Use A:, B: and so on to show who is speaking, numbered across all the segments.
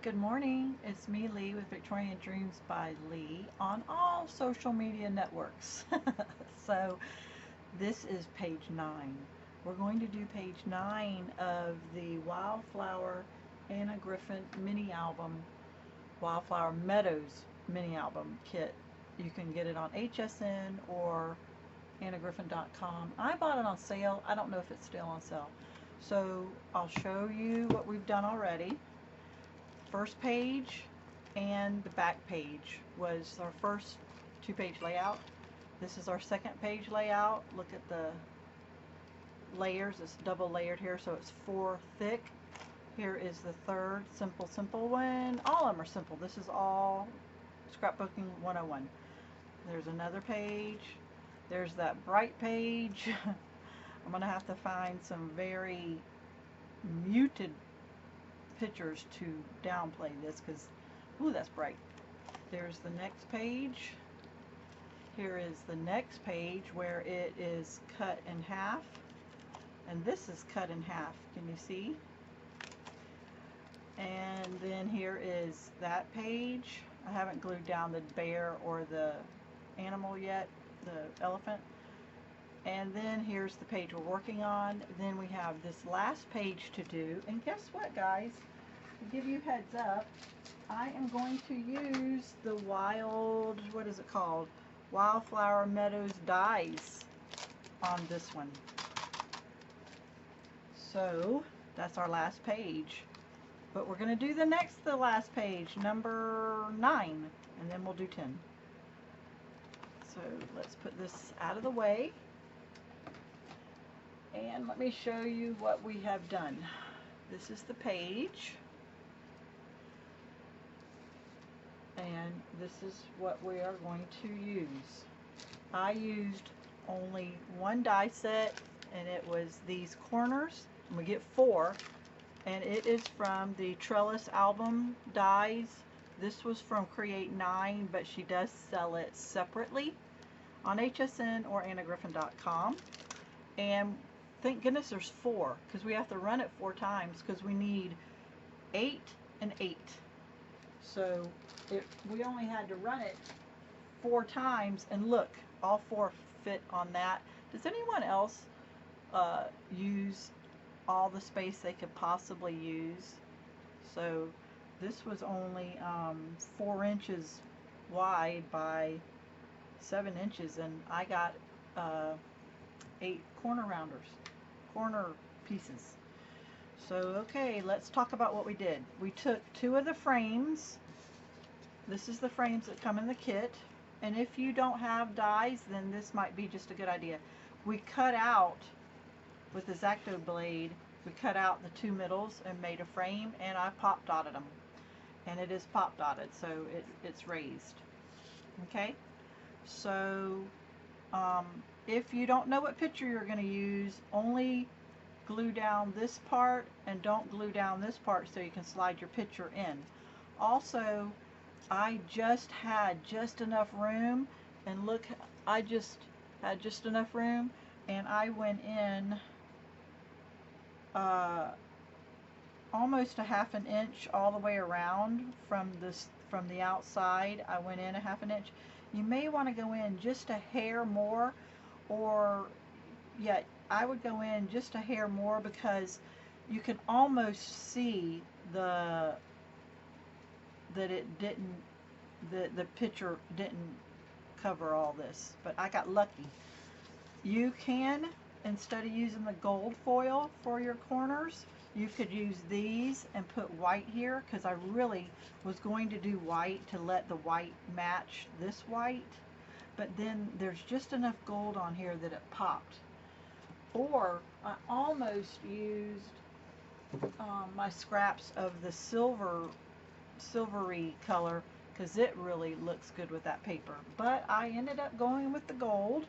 A: Good morning, it's me, Leigh, with Victorian Dreams by Leigh on all social media networks. So this is page 9. We're going to do page 9 of the Wildflower Anna Griffin mini album, Wildflower Meadows mini album kit. You can get it on HSN or annagriffin.com. I bought it on sale. I don't know if it's still on sale. So I'll show you what we've done already. First page and the back page was our first 2-page layout. This is our second page layout. Look at the layers. It's double layered here, so it's 4 thick. Here is the third simple one. All of them are simple. This is all scrapbooking 101. There's another page. There's that bright page. I'm going to have to find some very muted pictures to downplay this because, ooh, that's bright. There's the next page. Here is the next page where it is cut in half, and this is cut in half. Can you see? And then here is that page. I haven't glued down the bear or the animal yet, the elephant. And then here's the page we're working on. Then we have this last page to do. And guess what, guys? To give you heads up, I am going to use the what is it called? Wildflower Meadows dies on this one. So that's our last page. But we're going to do the last page, number 9, and then we'll do 10. So let's put this out of the way. And let me show you what we have done. This is the page. And this is what we are going to use. I used only one die set, and it was these corners. I'm going to get 4, and it is from the Trellis album dies. This was from Create 9, but she does sell it separately on HSN or annagriffin.com. And thank goodness there's 4, because we have to run it 4 times because we need 8 and 8. So we only had to run it 4 times, and look, all 4 fit on that. Does anyone else use all the space they could possibly use? So this was only 4 inches wide by 7 inches, and I got 8 corner pieces. So okay, let's talk about what we did. We took 2 of the frames. This is the frames that come in the kit, and if you don't have dies, then this might be just a good idea. We cut out with the X-Acto blade, we cut out the 2 middles and made a frame, and I pop dotted them, and it is pop dotted, so it's raised. Okay, so if you don't know what picture you're going to use, only glue down this part and don't glue down this part so you can slide your picture in. Also, I just had just enough room, and look, I just had just enough room, and I went in almost a 1/2 inch all the way around from the outside. I went in a 1/2 inch. You may want to go in just a hair more, or yeah, I would go in just a hair more because you can almost see that the picture didn't cover all this, but I got lucky. You can, instead of using the gold foil for your corners, you could use these and put white here, because I really was going to do white to let the white match this white, but then there's just enough gold on here that it popped. Or I almost used my scraps of the silvery color, because it really looks good with that paper, but I ended up going with the gold,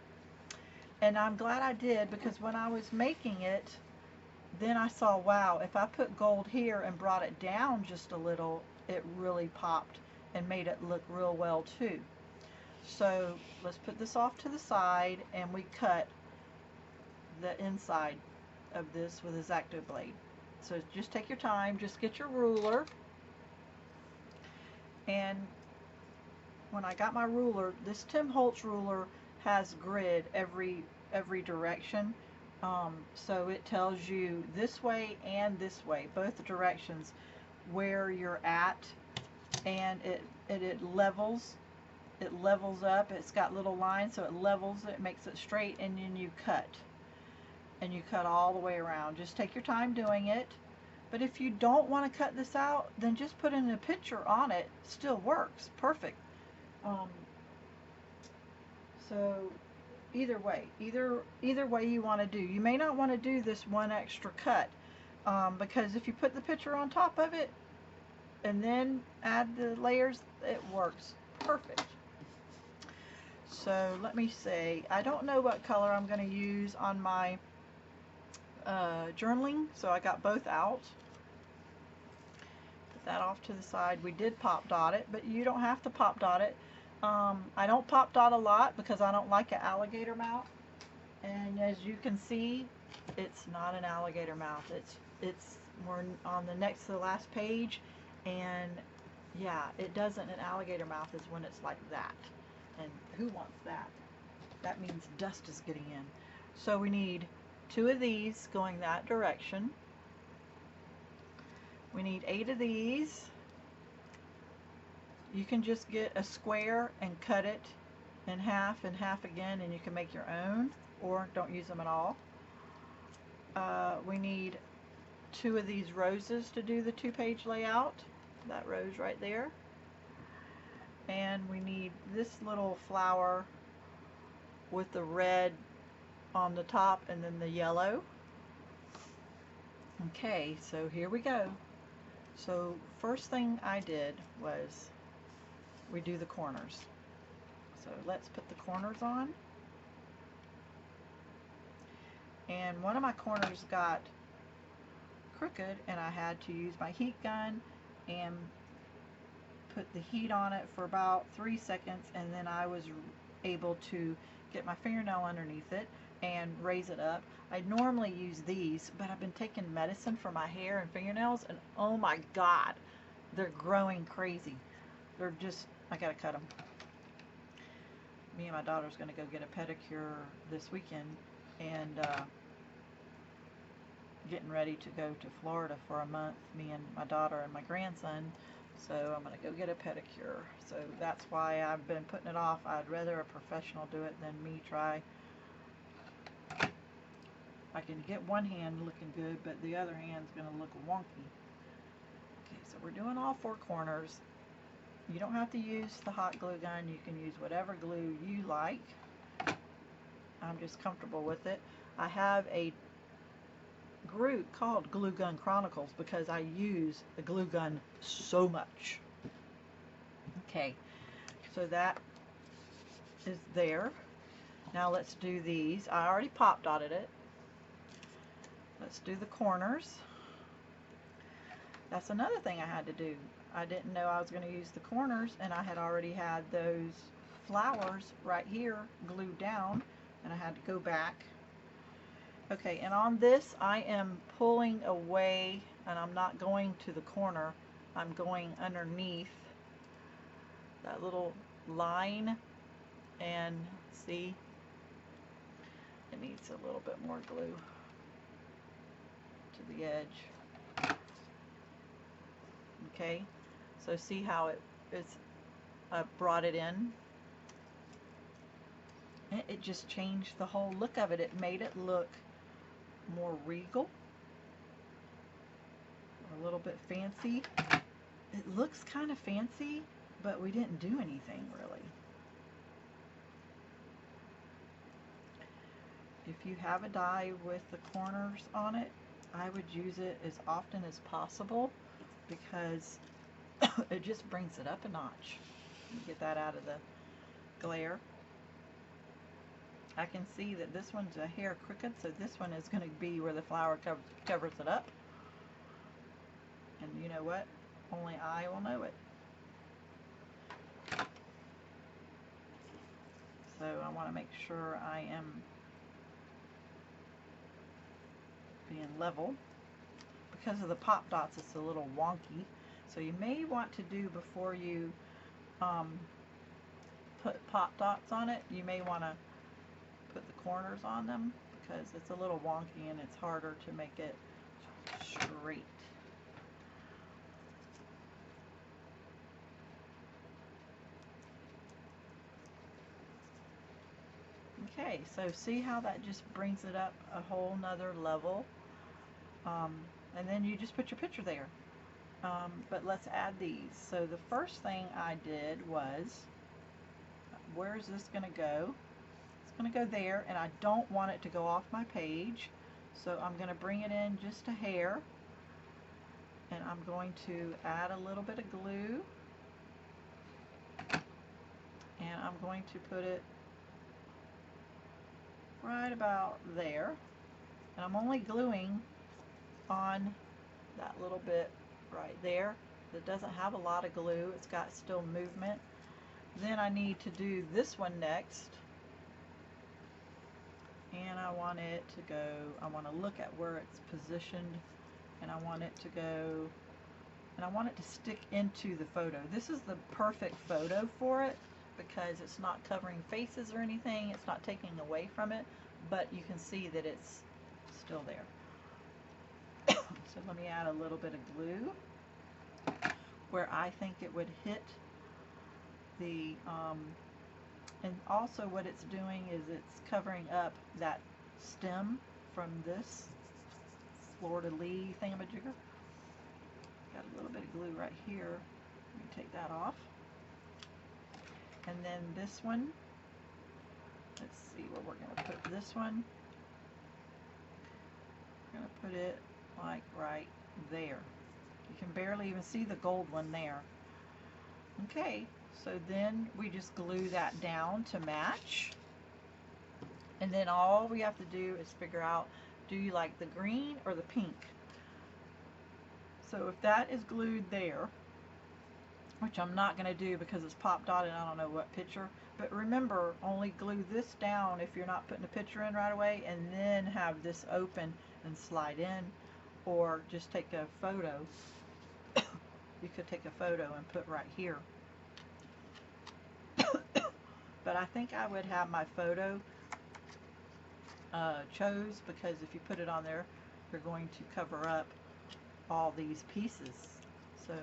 A: and I'm glad I did, because when I was making it, then I saw, wow, if I put gold here and brought it down just a little, it really popped and made it look real well too. So let's put this off to the side, and we cut the inside of this with a X-Acto blade. So just take your time, just get your ruler And when I got my ruler, this Tim Holtz ruler has grid every direction. So it tells you this way and this way, both directions, where you're at, and it levels. It levels up. It's got little lines, so it levels it, makes it straight, and then you cut. And you cut all the way around. Just take your time doing it. But if you don't want to cut this out, then just put in a picture on it. Still works. Perfect. So either way, either way you want to do. You may not want to do this one extra cut because if you put the picture on top of it and then add the layers, it works perfect. So let me see. I don't know what color I'm going to use on my journaling, so I got both out. Put that off to the side. We did pop dot it, but you don't have to pop dot it. I don't pop dot a lot because I don't like an alligator mouth, and as you can see, it's not an alligator mouth. We're on the next to the last page, and yeah, it doesn't. An alligator mouth is when it's like that, and who wants that? That means dust is getting in. So we need 2 of these going that direction. We need 8 of these. You can just get a square and cut it in half and half again, and you can make your own, or don't use them at all. We need 2 of these roses to do the 2-page layout. That rose right there. And we need this little flower with the red on the top and then the yellow. Okay, so here we go. So first thing I did was we do the corners. So let's put the corners on. And one of my corners got crooked, and I had to use my heat gun and put the heat on it for about 3 seconds, and then I was able to get my fingernail underneath it and raise it up. I normally use these, but I've been taking medicine for my hair and fingernails, and oh my god, they're growing crazy. They're just, I gotta cut them. Me and my daughter's gonna go get a pedicure this weekend, and getting ready to go to Florida for a month, me and my daughter and my grandson. So I'm going to go get a pedicure. So that's why I've been putting it off. I'd rather a professional do it than me try. I can get one hand looking good, but the other hand's going to look wonky. Okay, so we're doing all 4 corners. You don't have to use the hot glue gun. You can use whatever glue you like. I'm just comfortable with it. I have a group called Glue Gun Chronicles because I use the glue gun so much. Okay, so that is there. Now let's do these. I already pop dotted it. Let's do the corners. That's another thing I had to do. I didn't know I was going to use the corners, and I had already had those flowers right here glued down, and I had to go back. Okay, and on this I am pulling away, and I'm not going to the corner. I'm going underneath that little line, and see, it needs a little bit more glue to the edge. Okay, so see how it's brought it in? It just changed the whole look of it. It made it look more regal, a little bit fancy. It looks kind of fancy, but we didn't do anything really. If you have a die with the corners on it, I would use it as often as possible because it just brings it up a notch. Get that out of the glare. I can see that this one's a hair crooked, so this one is going to be where the flower covers it up. And you know what? Only I will know it. So I want to make sure I am being level. Because of the pop dots, it's a little wonky. So you may want to do, before you put pop dots on it, you may want to put the corners on them, because it's a little wonky and it's harder to make it straight. Okay, so see how that just brings it up a whole nother level, and then you just put your picture there. But let's add these. So the first thing I did was, where's this going to go? It's going to go there, and I don't want it to go off my page, so I'm going to bring it in just a hair, and I'm going to add a little bit of glue, and I'm going to put it right about there, and I'm only gluing on that little bit right there that doesn't have a lot of glue. It's got still movement. Then I need to do this one next, and I want it to go, I want to look at where it's positioned, and I want it to go, and I want it to stick into the photo. This is the perfect photo for it, because it's not covering faces or anything, it's not taking away from it, but you can see that it's still there. So let me add a little bit of glue where I think it would hit the, and also what it's doing is it's covering up that stem from this Florida Leigh thingamajigger. Got a little bit of glue right here. Let me take that off. And then this one, let's see where we're going to put this one. We're going to put it like right there. You can barely even see the gold one there. Okay, so then we just glue that down to match. And then all we have to do is figure out, do you like the green or the pink? So if that is glued there, which I'm not going to do because it's pop dotted, I don't know what picture, but remember, only glue this down if you're not putting a picture in right away, and then have this open and slide in, or just take a photo. You could take a photo and put right here. But I think I would have my photo chose, because if you put it on there, you're going to cover up all these pieces. So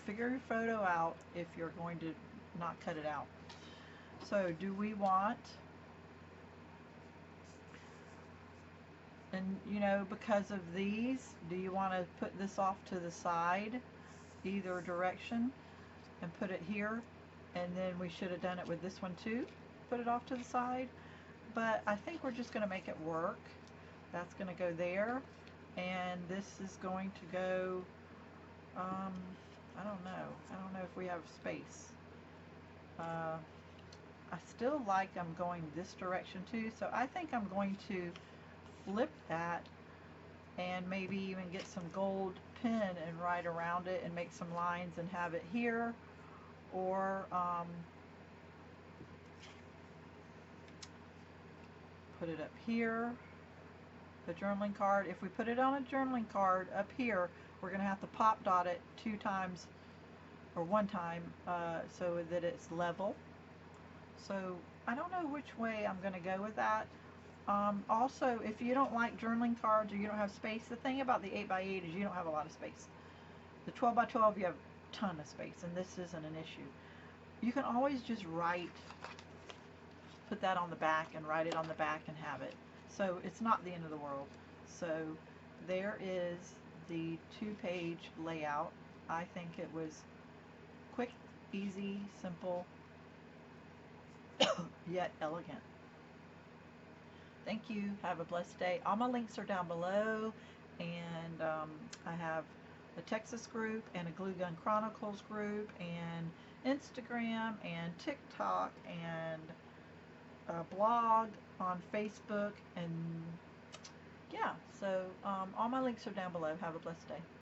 A: figure your photo out if you're going to not cut it out. So do we want, and you know, because of these, do you want to put this off to the side either direction and put it here, and then we should have done it with this one too, put it off to the side? But I think we're just going to make it work. That's going to go there, and this is going to go, I don't know if we have space. I still like I'm going this direction too, so I think I'm going to flip that and maybe even get some gold pen and write around it and make some lines and have it here, or put it up here, the journaling card. If we put it on a journaling card up here, we're going to have to pop dot it 2 times or 1 time so that it's level. So I don't know which way I'm going to go with that. Also, if you don't like journaling cards or you don't have space, the thing about the 8x8 is you don't have a lot of space. The 12x12 you have a ton of space, and this isn't an issue. You can always just write, put that on the back and write it on the back and have it. So it's not the end of the world. So there is the 2-page layout. I think it was quick, easy, simple, yet elegant. Thank you. Have a blessed day. All my links are down below, and I have a Texas group and a Glue Gun Chronicles group and Instagram and TikTok and a blog on Facebook, and yeah, so all my links are down below. Have a blessed day.